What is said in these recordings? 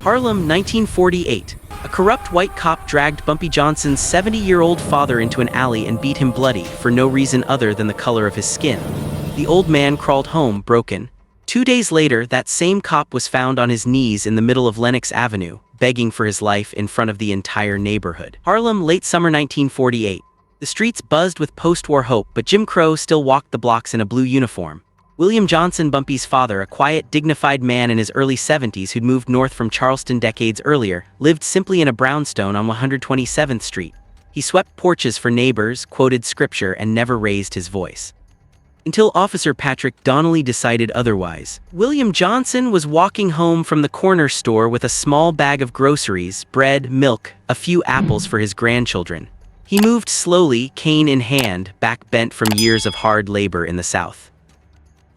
Harlem, 1948. A corrupt white cop dragged Bumpy Johnson's 70-year-old father into an alley and beat him bloody for no reason other than the color of his skin. The old man crawled home, broken. 2 days later, that same cop was found on his knees in the middle of Lenox Avenue, begging for his life in front of the entire neighborhood. Harlem, late summer 1948. The streets buzzed with post-war hope, but Jim Crow still walked the blocks in a blue uniform. William Johnson, Bumpy's father, a quiet, dignified man in his early 70s who'd moved north from Charleston decades earlier, lived simply in a brownstone on 127th Street. He swept porches for neighbors, quoted scripture, and never raised his voice. Until Officer Patrick Donnelly decided otherwise. William Johnson was walking home from the corner store with a small bag of groceries, bread, milk, a few apples for his grandchildren. He moved slowly, cane in hand, back bent from years of hard labor in the South.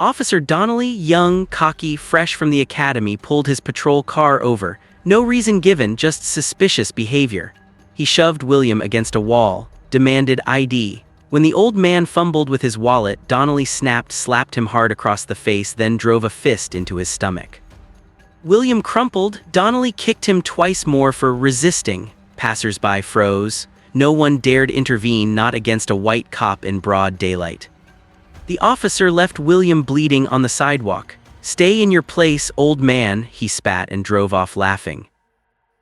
Officer Donnelly, young, cocky, fresh from the academy, pulled his patrol car over. No reason given, just suspicious behavior. He shoved William against a wall, demanded ID. When the old man fumbled with his wallet, Donnelly slapped him hard across the face, then drove a fist into his stomach. William crumpled. Donnelly kicked him twice more for resisting. Passers-by froze. No one dared intervene, not against a white cop in broad daylight. The officer left William bleeding on the sidewalk. "Stay in your place, old man," he spat and drove off laughing.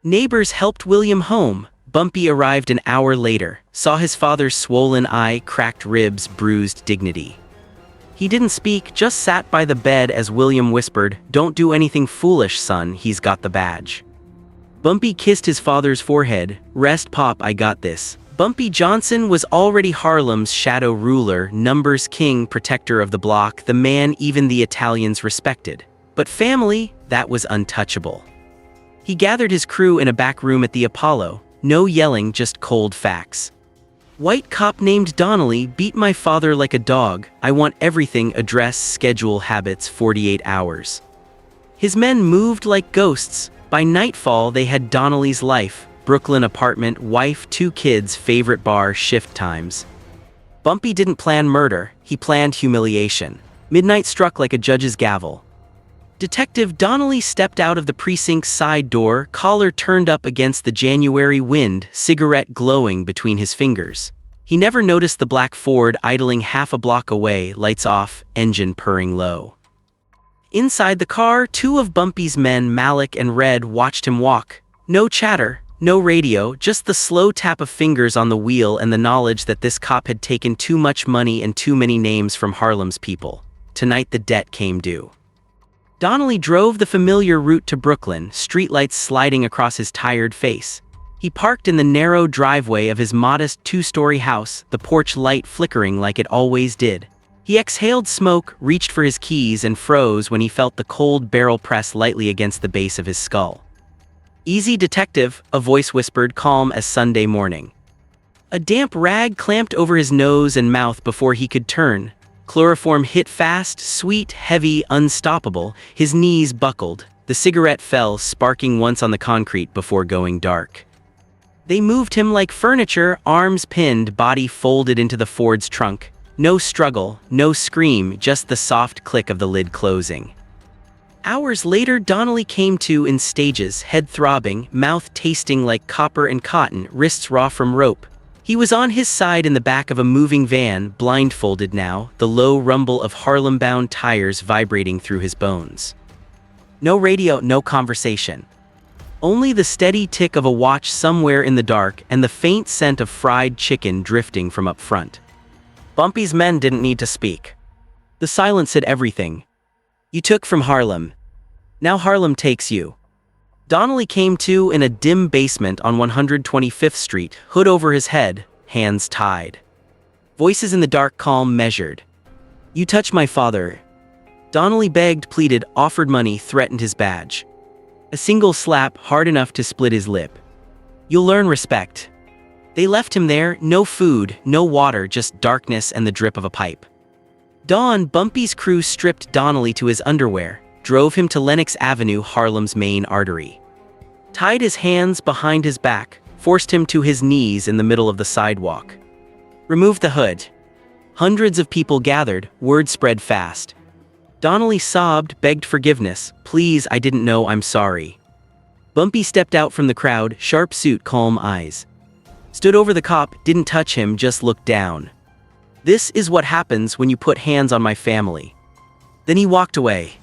Neighbors helped William home. Bumpy arrived an hour later, saw his father's swollen eye, cracked ribs, bruised dignity. He didn't speak, just sat by the bed as William whispered, "Don't do anything foolish, son, he's got the badge." Bumpy kissed his father's forehead. "Rest, Pop, I got this." Bumpy Johnson was already Harlem's shadow ruler, numbers king, protector of the block, the man even the Italians respected. But family, that was untouchable. He gathered his crew in a back room at the Apollo. No yelling, just cold facts. "White cop named Donnelly beat my father like a dog. I want everything, address, schedule, habits, 48 hours. His men moved like ghosts. By nightfall, they had Donnelly's life. Brooklyn apartment, wife, 2 kids, favorite bar, shift times. Bumpy didn't plan murder, he planned humiliation. Midnight struck like a judge's gavel. Detective Donnelly stepped out of the precinct's side door, collar turned up against the January wind, cigarette glowing between his fingers. He never noticed the black Ford idling half a block away, lights off, engine purring low. Inside the car, 2 of Bumpy's men, Malik and Red, watched him walk. No chatter. No radio, just the slow tap of fingers on the wheel and the knowledge that this cop had taken too much money and too many names from Harlem's people. Tonight the debt came due. Donnelly drove the familiar route to Brooklyn, streetlights sliding across his tired face. He parked in the narrow driveway of his modest 2-story house, the porch light flickering like it always did. He exhaled smoke, reached for his keys, and froze when he felt the cold barrel press lightly against the base of his skull. "Easy, detective," a voice whispered, calm as Sunday morning. A damp rag clamped over his nose and mouth before he could turn. Chloroform hit fast, sweet, heavy, unstoppable. His knees buckled. The cigarette fell, sparking once on the concrete before going dark. They moved him like furniture, arms pinned, body folded into the Ford's trunk. No struggle, no scream, just the soft click of the lid closing. Hours later, Donnelly came to in stages, head throbbing, mouth tasting like copper and cotton, wrists raw from rope. He was on his side in the back of a moving van, blindfolded now, the low rumble of Harlem-bound tires vibrating through his bones. No radio, no conversation. Only the steady tick of a watch somewhere in the dark and the faint scent of fried chicken drifting from up front. Bumpy's men didn't need to speak. The silence said everything. "You took from Harlem. Now Harlem takes you." Donnelly came to in a dim basement on 125th Street, hood over his head, hands tied. Voices in the dark, calm, measured. "You touch my father." Donnelly begged, pleaded, offered money, threatened his badge. A single slap, hard enough to split his lip. "You'll learn respect." They left him there, no food, no water, just darkness and the drip of a pipe. Dawn, Bumpy's crew stripped Donnelly to his underwear, drove him to Lenox Avenue, Harlem's main artery. Tied his hands behind his back, forced him to his knees in the middle of the sidewalk. Removed the hood. Hundreds of people gathered, word spread fast. Donnelly sobbed, begged forgiveness. "Please, I didn't know, I'm sorry." Bumpy stepped out from the crowd, sharp suit, calm eyes. Stood over the cop, didn't touch him, just looked down. "This is what happens when you put hands on my family." Then he walked away.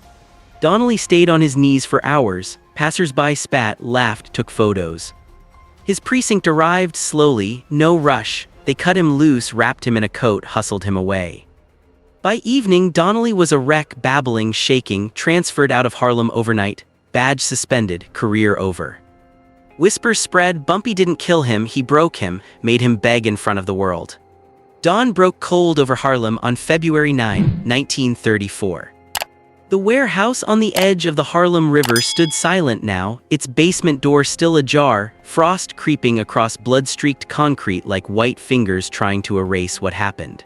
Donnelly stayed on his knees for hours. Passers-by spat, laughed, took photos. His precinct arrived slowly, no rush. They cut him loose, wrapped him in a coat, hustled him away. By evening, Donnelly was a wreck, babbling, shaking, transferred out of Harlem overnight, badge suspended, career over. Whispers spread, Bumpy didn't kill him, he broke him, made him beg in front of the world. Dawn broke cold over Harlem on February 9, 1934. The warehouse on the edge of the Harlem River stood silent now, its basement door still ajar, frost creeping across blood-streaked concrete like white fingers trying to erase what happened.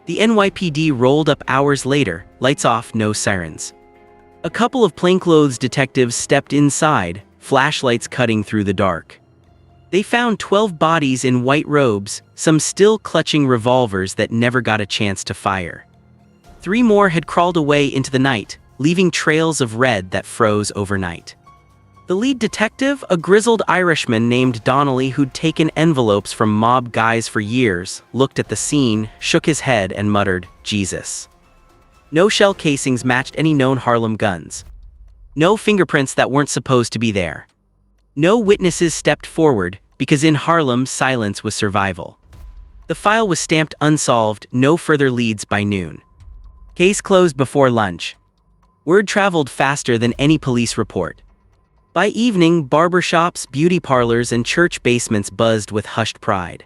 The NYPD rolled up hours later, lights off, no sirens. A couple of plainclothes detectives stepped inside, flashlights cutting through the dark. They found 12 bodies in white robes, some still clutching revolvers that never got a chance to fire. 3 more had crawled away into the night, leaving trails of red that froze overnight. The lead detective, a grizzled Irishman named Donnelly who'd taken envelopes from mob guys for years, looked at the scene, shook his head and muttered, "Jesus." No shell casings matched any known Harlem guns. No fingerprints that weren't supposed to be there. No witnesses stepped forward, because in Harlem, silence was survival. The file was stamped unsolved, no further leads by noon. Case closed before lunch. Word traveled faster than any police report. By evening, barbershops, beauty parlors, and church basements buzzed with hushed pride.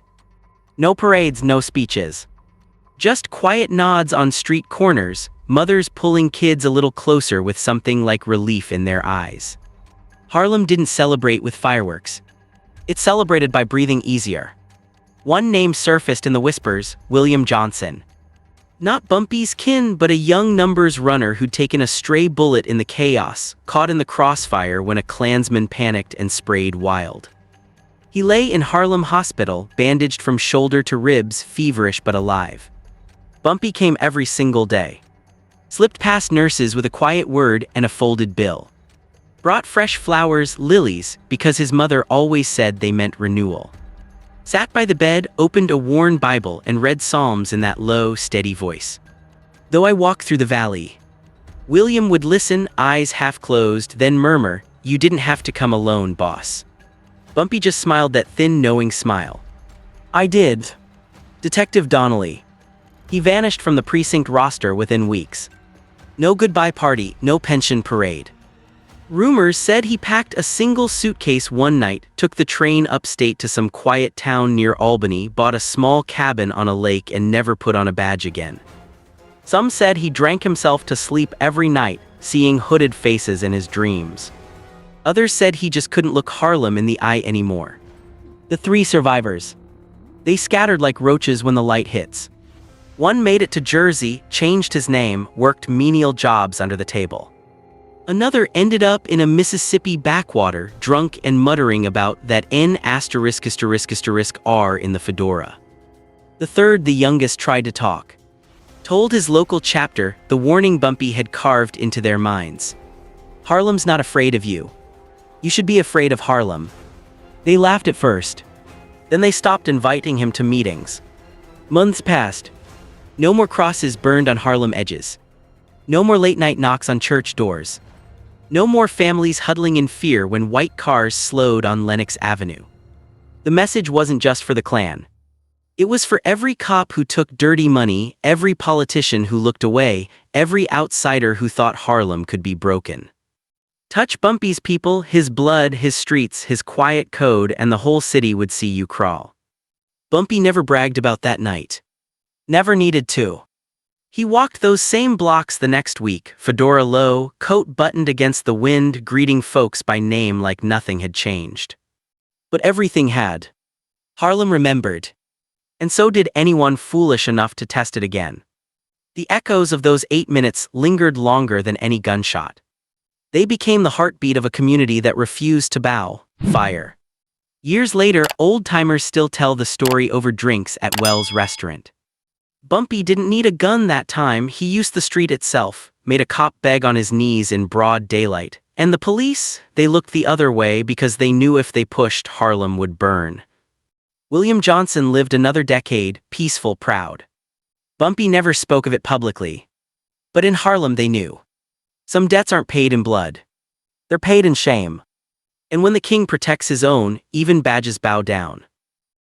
No parades, no speeches. Just quiet nods on street corners, mothers pulling kids a little closer with something like relief in their eyes. Harlem didn't celebrate with fireworks. It celebrated by breathing easier. One name surfaced in the whispers, William Johnson. Not Bumpy's kin, but a young numbers runner who'd taken a stray bullet in the chaos, caught in the crossfire when a Klansman panicked and sprayed wild. He lay in Harlem Hospital, bandaged from shoulder to ribs, feverish but alive. Bumpy came every single day. Slipped past nurses with a quiet word and a folded bill. Brought fresh flowers, lilies, because his mother always said they meant renewal. Sat by the bed, opened a worn Bible and read Psalms in that low, steady voice. Though I walk through the valley. William would listen, eyes half closed, then murmur, "You didn't have to come alone, boss." Bumpy just smiled that thin, knowing smile. "I did." Detective Donnelly. He vanished from the precinct roster within weeks. No goodbye party, no pension parade. Rumors said he packed a single suitcase one night, took the train upstate to some quiet town near Albany, bought a small cabin on a lake and never put on a badge again. Some said he drank himself to sleep every night, seeing hooded faces in his dreams. Others said he just couldn't look Harlem in the eye anymore. The 3 survivors. They scattered like roaches when the light hits. One made it to Jersey, changed his name, worked menial jobs under the table. Another ended up in a Mississippi backwater, drunk and muttering about that N******R in the fedora. The third, the youngest, tried to talk. Told his local chapter the warning Bumpy had carved into their minds. "Harlem's not afraid of you. You should be afraid of Harlem." They laughed at first. Then they stopped inviting him to meetings. Months passed. No more crosses burned on Harlem edges. No more late-night knocks on church doors. No more families huddling in fear when white cars slowed on Lenox Avenue. The message wasn't just for the Klan. It was for every cop who took dirty money, every politician who looked away, every outsider who thought Harlem could be broken. Touch Bumpy's people, his blood, his streets, his quiet code, and the whole city would see you crawl. Bumpy never bragged about that night. Never needed to. He walked those same blocks the next week, fedora low, coat buttoned against the wind, greeting folks by name like nothing had changed. But everything had. Harlem remembered. And so did anyone foolish enough to test it again. The echoes of those 8 minutes lingered longer than any gunshot. They became the heartbeat of a community that refused to bow. Fire. Years later, old-timers still tell the story over drinks at Wells' restaurant. Bumpy didn't need a gun that time, he used the street itself, made a cop beg on his knees in broad daylight, And the police, they looked the other way because they knew if they pushed, Harlem would burn. William Johnson lived another decade, peaceful, proud. Bumpy never spoke of it publicly. But in Harlem they knew. Some debts aren't paid in blood. They're paid in shame. And when the king protects his own, even badges bow down.